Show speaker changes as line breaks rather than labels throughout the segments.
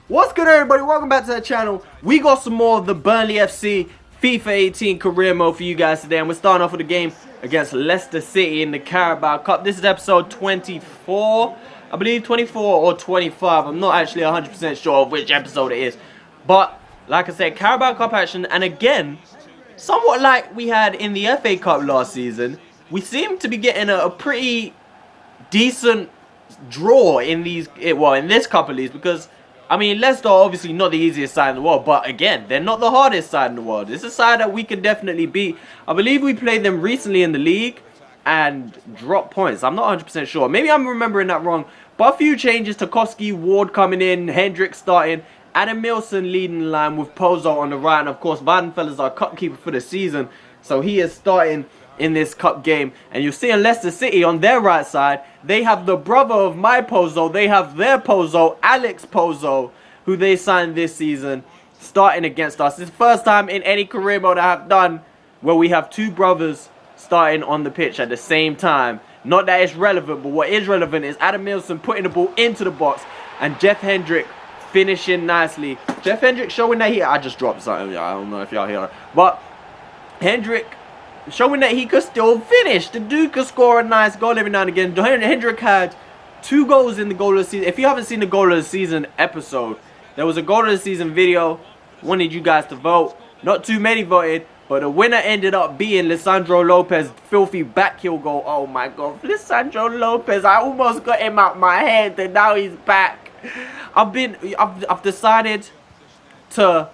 What's good, everybody? Welcome back to the channel. We got some more of the Burnley FC FIFA 18 career mode for you guys today, and we're starting off with a game against Leicester City in the Carabao Cup. This is episode 24, I believe 24 or 25. I'm not actually 100% sure of which episode it is, but like I said, Carabao Cup action, and again, somewhat like we had in the FA Cup last season, we seem to be getting a pretty decent draw in these, in this couple of these, because I mean, Leicester are obviously not the easiest side in the world, but again, they're not the hardest side in the world. It's a side that we could definitely beat. I believe we played them recently in the league and dropped points. I'm not 100% sure. Maybe I'm remembering that wrong. But a few changes. Tarkowski, Ward coming in, Hendrick starting, Adam Milson leading the line with Pozo on the right. And of course, Weidenfeller is our cup keeper for the season, so he is starting in this cup game. And you'll see in Leicester City on their right side, they have the brother of my Pozo. They have their Pozo, Alex Pozo, who they signed this season, starting against us. It's the first time in any career mode I have done where we have two brothers starting on the pitch at the same time. Not that it's relevant, but what is relevant is Adam Milson putting the ball into the box and Jeff Hendrick finishing nicely. Jeff Hendrick showing that I just dropped something. I don't know if y'all hear it, but Hendrick showing that he could still finish. The dude could score a nice goal every now and again. Hendrick had 2 goals in the goal of the season. If you haven't seen the goal of the season episode, there was a goal of the season video. Wanted you guys to vote. Not too many voted, but the winner ended up being Lisandro Lopez' filthy back heel goal. Oh my god, Lisandro Lopez! I almost got him out my head, and now he's back. I've decided to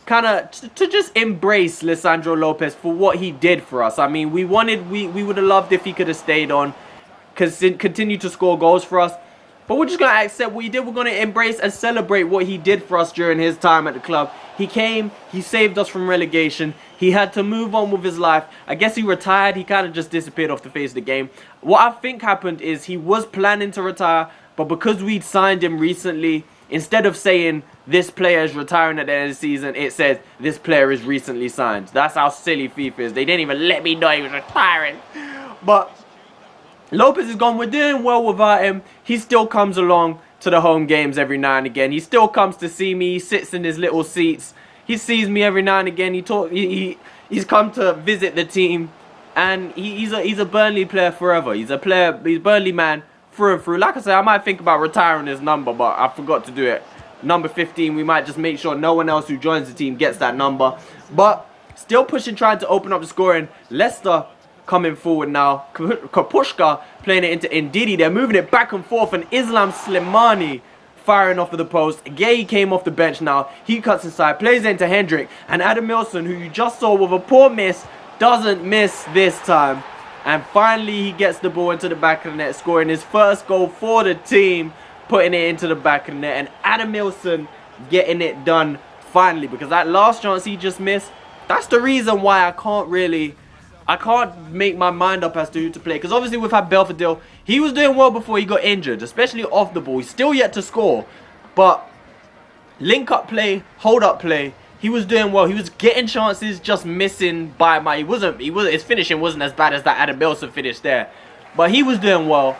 to just embrace Lisandro Lopez for what he did for us. I mean, we would have loved if he could have stayed on, continue to score goals for us. But we're just going to accept what he did. We're going to embrace and celebrate what he did for us during his time at the club. He came, he saved us from relegation. He had to move on with his life. I guess he retired. He kind of just disappeared off the face of the game. What I think happened is he was planning to retire, but because we'd signed him recently, instead of saying this player is retiring at the end of the season, it says this player is recently signed. That's how silly FIFA is. They didn't even let me know he was retiring. But Lopez is gone. We're doing well without him. He still comes along to the home games every now and again. He still comes to see me. He sits in his little seats. He sees me every now and again. He's come to visit the team, and he's a Burnley player forever. He's a Burnley man through and through. Like I said, I might think about retiring his number, but I forgot to do it. Number 15, we might just make sure no one else who joins the team gets that number. But still pushing, trying to open up the scoring. Leicester coming forward now. Kapushka playing it into Ndidi. They're moving it back and forth, and Islam Slimani firing off of the post. Gay came off the bench now. He cuts inside, plays it into Hendrick, and Adam Milson, who you just saw with a poor miss, doesn't miss this time. And finally, he gets the ball into the back of the net, scoring his first goal for the team, putting it into the back of the net. And Adam Milson getting it done finally, because that last chance he just missed, that's the reason why I can't make my mind up as to who to play. Because obviously we've had Belfodil. He was doing well before he got injured, especially off the ball. He's still yet to score, but link-up play, hold-up play, he was doing well. He was getting chances, just missing by my. His finishing wasn't as bad as that Adam Milson finish there, but he was doing well.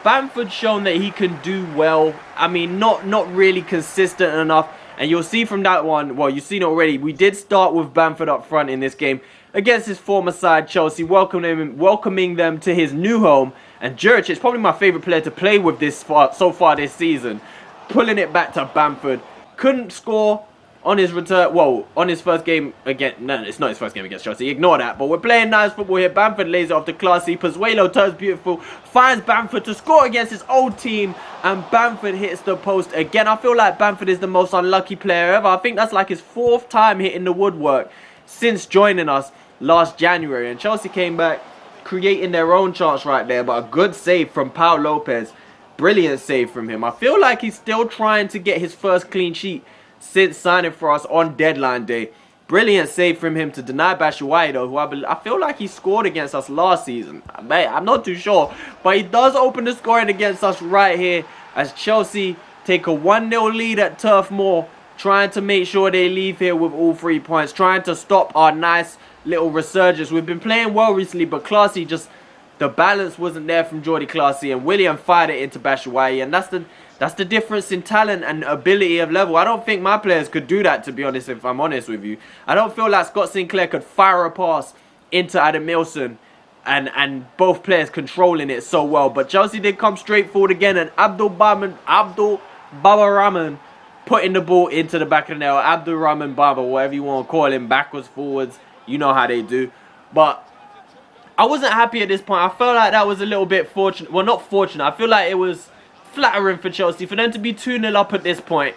Bamford's shown that he can do well. I mean, not really consistent enough. And you'll see from that one, well, you've seen it already. We did start with Bamford up front in this game against his former side, Chelsea, welcoming them to his new home. And Juric is probably my favourite player to play with so far this season. Pulling it back to Bamford. Couldn't score on his return, on his first game again. No, it's not his first game against Chelsea. Ignore that. But we're playing nice football here. Bamford lays it off to Classy. Pozuelo turns beautiful. Finds Bamford to score against his old team. And Bamford hits the post again. I feel like Bamford is the most unlucky player ever. I think that's like his 4th time hitting the woodwork since joining us last January. And Chelsea came back, creating their own chance right there. But a good save from Pau Lopez. Brilliant save from him. I feel like he's still trying to get his first clean sheet since signing for us on deadline day. Brilliant save from him to deny Batshuayi, though, who I feel like he scored against us last season. I'm not too sure, but he does open the scoring against us right here as Chelsea take a 1-0 lead at Turf Moor, trying to make sure they leave here with all 3 points, trying to stop our nice little resurgence. We've been playing well recently, but Classy just, the balance wasn't there from Jordy Classy, and William fired it into Batshuayi, and That's the difference in talent and ability of level. I don't think my players could do that, to be honest, if I'm honest with you. I don't feel like Scott Sinclair could fire a pass into Adam Milson and both players controlling it so well. But Chelsea did come straight forward again, and Abdul Baba Rahman putting the ball into the back of the net. Or Abdul Rahman Baba, whatever you want to call him, backwards, forwards. You know how they do. But I wasn't happy at this point. I felt like that was a little bit fortunate. Well, not fortunate. I feel like it was flattering for Chelsea for them to be 2-0 up at this point.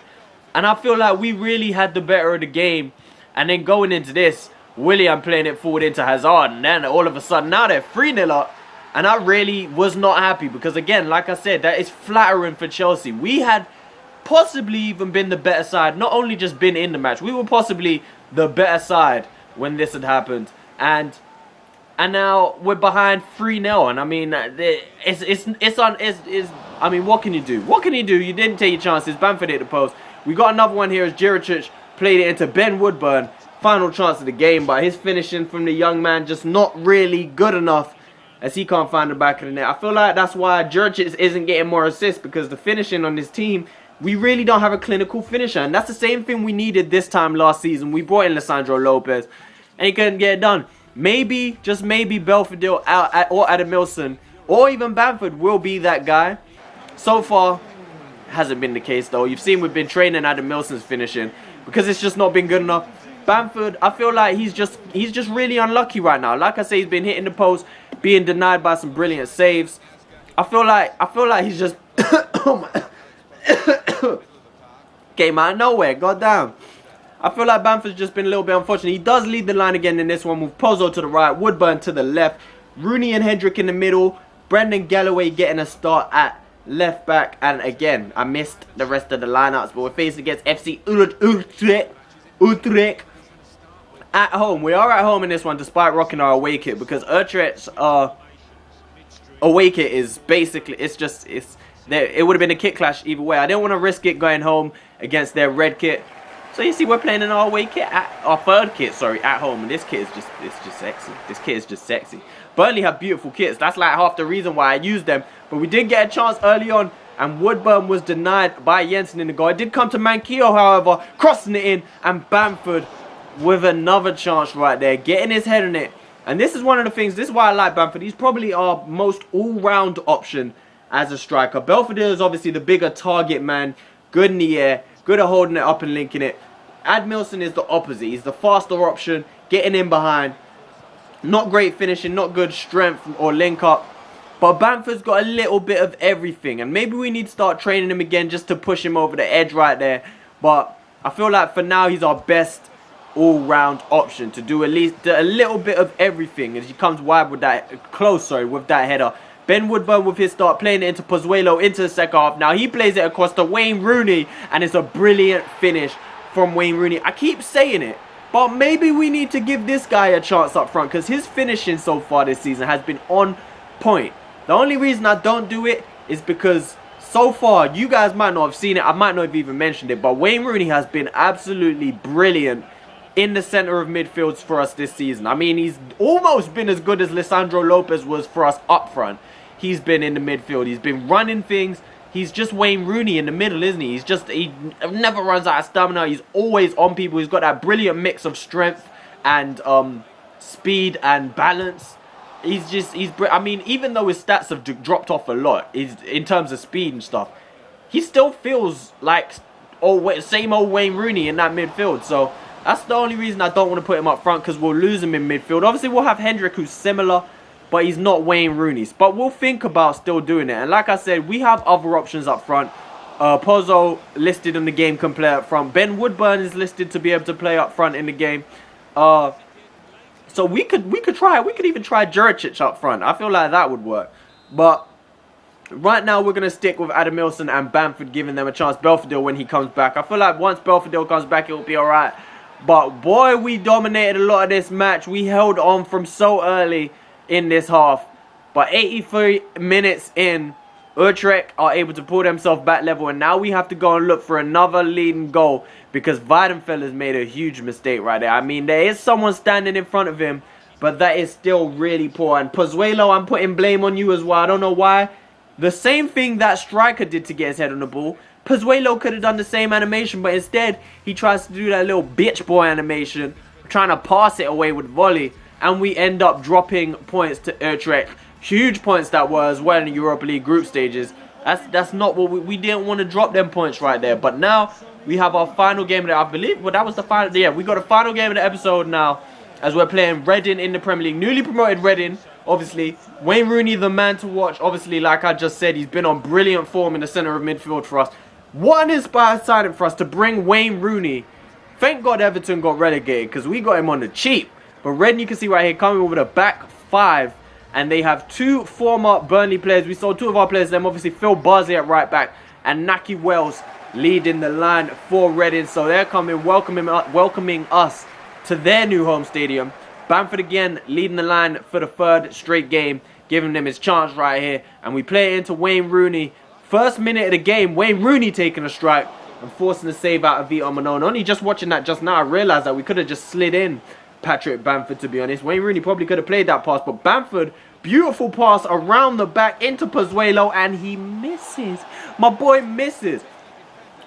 And I feel like we really had the better of the game. And then going into this, Willian playing it forward into Hazard. And then all of a sudden, now they're 3-0 up. And I really was not happy. Because again, like I said, that is flattering for Chelsea. We had possibly even been the better side. Not only just been in the match. We were possibly the better side when this had happened. And now we're behind 3-0. And I mean, I mean, what can you do? What can you do? You didn't take your chances. Bamford hit the post. We got another one here as Juricic played it into Ben Woodburn. Final chance of the game, but his finishing from the young man just not really good enough as he can't find the back of the net. I feel like that's why Juricic isn't getting more assists, because the finishing on this team, we really don't have a clinical finisher. And that's the same thing we needed this time last season. We brought in Lisandro Lopez and he couldn't get it done. Maybe, just maybe, Belfodil or Adam Milson or even Bamford will be that guy. So far, hasn't been the case though. You've seen we've been training Adam Milson's finishing because it's just not been good enough. Bamford, I feel like he's just really unlucky right now. Like I say, he's been hitting the post, being denied by some brilliant saves. I feel like he's just came out of nowhere. Goddamn. I feel like Bamford's just been a little bit unfortunate. He does lead the line again in this one with Pozzo to the right, Woodburn to the left, Rooney and Hendrick in the middle, Brendan Galloway getting a start at left back. And again, I missed the rest of the lineups, but we're facing against FC Utrecht at home. We are at home in this one despite rocking our away kit, because Utrecht's away kit is basically, it would have been a kit clash either way. I didn't want to risk it going home against their red kit. So you see, we're playing in our away kit, our third kit, sorry, at home. And this kit is just sexy. This kit is just sexy. Burnley have beautiful kits. That's like half the reason why I used them. But we did get a chance early on, and Woodburn was denied by Jensen in the goal. It did come to Manquillo, however, crossing it in, and Bamford with another chance right there, getting his head on it. And this is one of the things, this is why I like Bamford. He's probably our most all-round option as a striker. Belfodil is obviously the bigger target man, good in the air, good at holding it up and linking it. Ad Milson is the opposite. He's the faster option, getting in behind. Not great finishing, not good strength or link up. But Bamford's got a little bit of everything. And maybe we need to start training him again just to push him over the edge right there. But I feel like for now he's our best all-round option to do at least a little bit of everything as he comes wide with that, close, sorry, with that header. Ben Woodburn with his start playing it into Pozuelo into the second half. Now he plays it across to Wayne Rooney, and it's a brilliant finish from Wayne Rooney. I keep saying it, but maybe we need to give this guy a chance up front, because his finishing so far this season has been on point. The only reason I don't do it is because so far, you guys might not have seen it, I might not have even mentioned it, but Wayne Rooney has been absolutely brilliant in the centre of midfields for us this season. I mean, he's almost been as good as Lisandro Lopez was for us up front. He's been in the midfield. He's been running things. He's just Wayne Rooney in the middle, isn't he? He never runs out of stamina. He's always on people. He's got that brilliant mix of strength and speed and balance. I mean, even though his stats have dropped off a lot in terms of speed and stuff, he still feels like same old Wayne Rooney in that midfield. So that's the only reason I don't want to put him up front, because we'll lose him in midfield. Obviously, we'll have Hendrick, who's similar, but he's not Wayne Rooney's. But we'll think about still doing it. And like I said, we have other options up front. Pozzo listed in the game can play up front. Ben Woodburn is listed to be able to play up front in the game. So we could even try Juricic up front. I feel like that would work. But right now we're going to stick with Adam Milson and Bamford, giving them a chance. Belfodil when he comes back. I feel like once Belfodil comes back, it will be alright. But boy, we dominated a lot of this match. We held on from so early in this half. But 83 minutes in, Utrecht are able to pull themselves back level. And now we have to go and look for another leading goal, because Weidenfeller's made a huge mistake right there. I mean, there is someone standing in front of him, but that is still really poor. And Pozuelo, I'm putting blame on you as well. I don't know why The same thing that striker did to get his head on the ball, Pozuelo could have done the same animation, but instead he tries to do that little bitch boy animation, trying to pass it away with volley, and we end up dropping points to Utrecht. Huge points that were as well in the Europa League group stages. That's not what we didn't want to drop them points right there. But now we have our final game of the, I believe, well, that was the final, yeah, we got a final game of the episode now as we're playing Reading in the Premier League. Newly promoted Reading, obviously. Wayne Rooney, the man to watch. Obviously, like I just said, he's been on brilliant form in the centre of midfield for us. What an inspired signing for us to bring Wayne Rooney. Thank God Everton got relegated because we got him on the cheap. But Reading, you can see right here, coming with a back five. And they have two former Burnley players. We saw two of our players, them obviously Phil Barsley at right back and Naki Wells leading the line for Reading. So they're coming, welcoming us to their new home stadium. Bamford again leading the line for the third straight game, giving them his chance right here. And we play it into Wayne Rooney. First minute of the game, Wayne Rooney taking a strike and forcing a save out of Vito Manone. Only just watching that just now, I realised that we could have just slid in Patrick Bamford, to be honest. Wayne Rooney probably could have played that pass, but Bamford, beautiful pass around the back into Pozuelo, and he misses. My boy misses.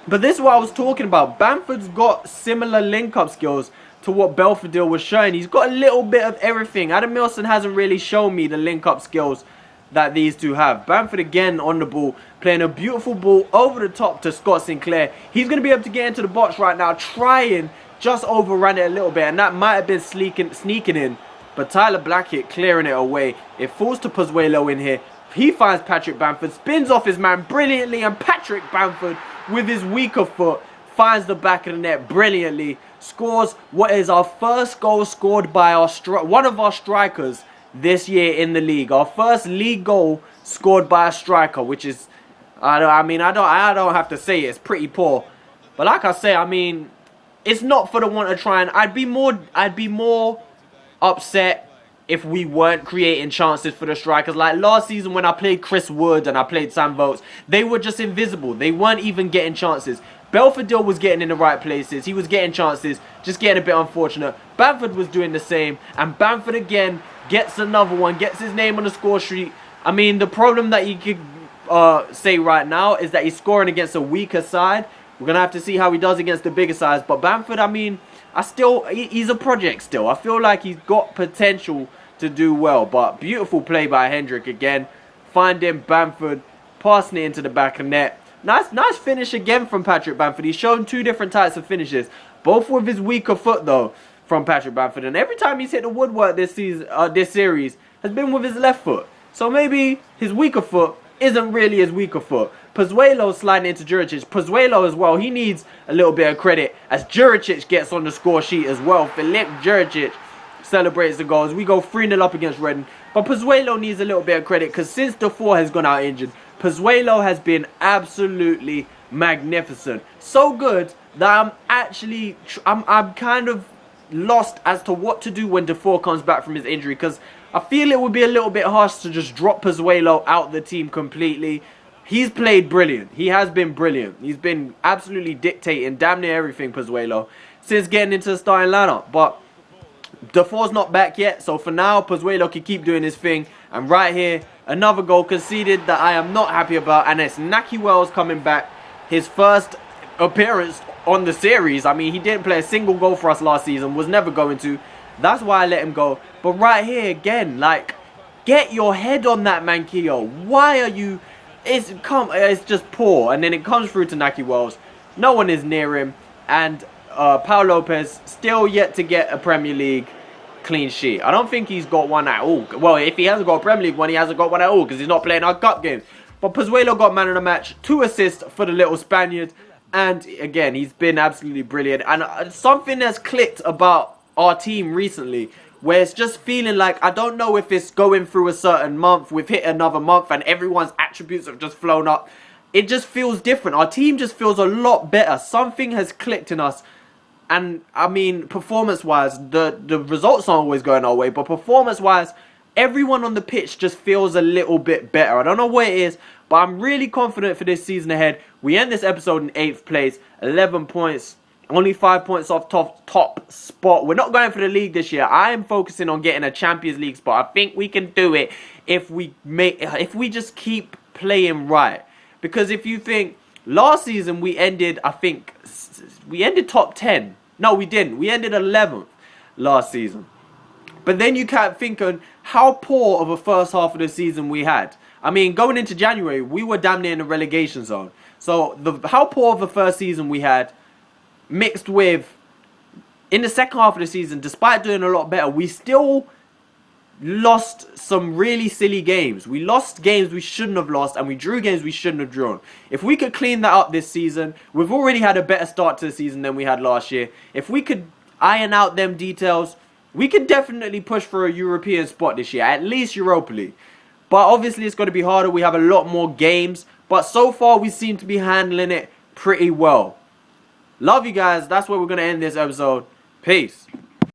But this is what I was talking about. Bamford's got similar link-up skills to what Belfodil was showing. He's got a little bit of everything. Adam Milson hasn't really shown me the link-up skills that these two have. Bamford again on the ball, playing a beautiful ball over the top to Scott Sinclair. He's going to be able to get into the box right now, trying, just overran it a little bit, and that might have been sneaking in. But Tyler Blackett clearing it away. It falls to Pozuelo in here. He finds Patrick Bamford, spins off his man brilliantly, and Patrick Bamford, with his weaker foot, finds the back of the net brilliantly. Scores what is our first goal scored by one of our strikers this year in the league. Our first league goal scored by a striker, which is, I don't have to say it, it's pretty poor. But like I say, I mean, it's not for the want of trying. I'd be more upset if we weren't creating chances for the strikers. Like last season when I played Chris Wood and I played Sam Vokes, they were just invisible. They weren't even getting chances. Belfodil was getting in the right places. He was getting chances, just getting a bit unfortunate. Bamford was doing the same, and Bamford again gets another one, gets his name on the score sheet. I mean, the problem that you could say right now is that he's scoring against a weaker side. We're going to have to see how he does against the bigger sides. But Bamford, I mean, he's a project still. I feel like he's got potential to do well. But beautiful play by Hendrick again. Finding Bamford, passing it into the back of net. Nice finish again from Patrick Bamford. He's shown two different types of finishes. Both with his weaker foot, though, from Patrick Bamford. And every time he's hit the woodwork this series has been with his left foot. So maybe his weaker foot isn't really his weaker foot. Pozuelo sliding into Juricic. Pozuelo as well, he needs a little bit of credit as Juricic gets on the score sheet as well. Filip Juricic celebrates the goals. We go 3-0 up against Reading. But Pozuelo needs a little bit of credit because since Defoe has gone out injured, Pozuelo has been absolutely magnificent. So good that I'm kind of lost as to what to do when Defoe comes back from his injury, because I feel it would be a little bit harsh to just drop Pozuelo out the team completely. He's played brilliant. He has been brilliant. He's been absolutely dictating damn near everything, Pozuelo, since getting into the starting lineup. But Defoe's not back yet, so for now, Pozuelo can keep doing his thing. And right here, another goal conceded that I am not happy about, and it's Naki Wells coming back. His first appearance on the series. I mean, he didn't play a single goal for us last season, was never going to. That's why I let him go. But right here again, like, get your head on that, Manquillo. Why are you... It's just poor. And then it comes through to Naki Wells. No one is near him. And Paul Lopez still yet to get a Premier League clean sheet. I don't think he's got one at all. Well, if he hasn't got a Premier League one, he hasn't got one at all because he's not playing our cup games. But Pozuelo got man of the match. 2 assists for the little Spaniard. And again, he's been absolutely brilliant. And something has clicked about our team recently, where it's just feeling like, I don't know if it's going through a certain month, we've hit another month and everyone's attributes have just flown up. It just feels different. Our team just feels a lot better. Something has clicked in us. And I mean, performance-wise, the results aren't always going our way, but performance-wise, everyone on the pitch just feels a little bit better. I don't know what it is, but I'm really confident for this season ahead. We end this episode in 8th place, 11 points, only 5 points off top spot. We're not going for the league this year. I am focusing on getting a Champions League spot. I think we can do it if we just keep playing right. Because if you think, last season we ended, I think, we ended top 10. No, we didn't. We ended 11th last season. But then you can't think on how poor of a first half of the season we had. I mean, going into January, we were damn near in the relegation zone. So, how poor of a first season we had, mixed with, in the second half of the season, despite doing a lot better, we still lost some really silly games. We lost games we shouldn't have lost, and we drew games we shouldn't have drawn. If we could clean that up this season, we've already had a better start to the season than we had last year. If we could iron out them details, we could definitely push for a European spot this year, at least Europa League. But obviously it's going to be harder. We have a lot more games. But so far we seem to be handling it pretty well. Love you guys. That's where we're going to end this episode. Peace.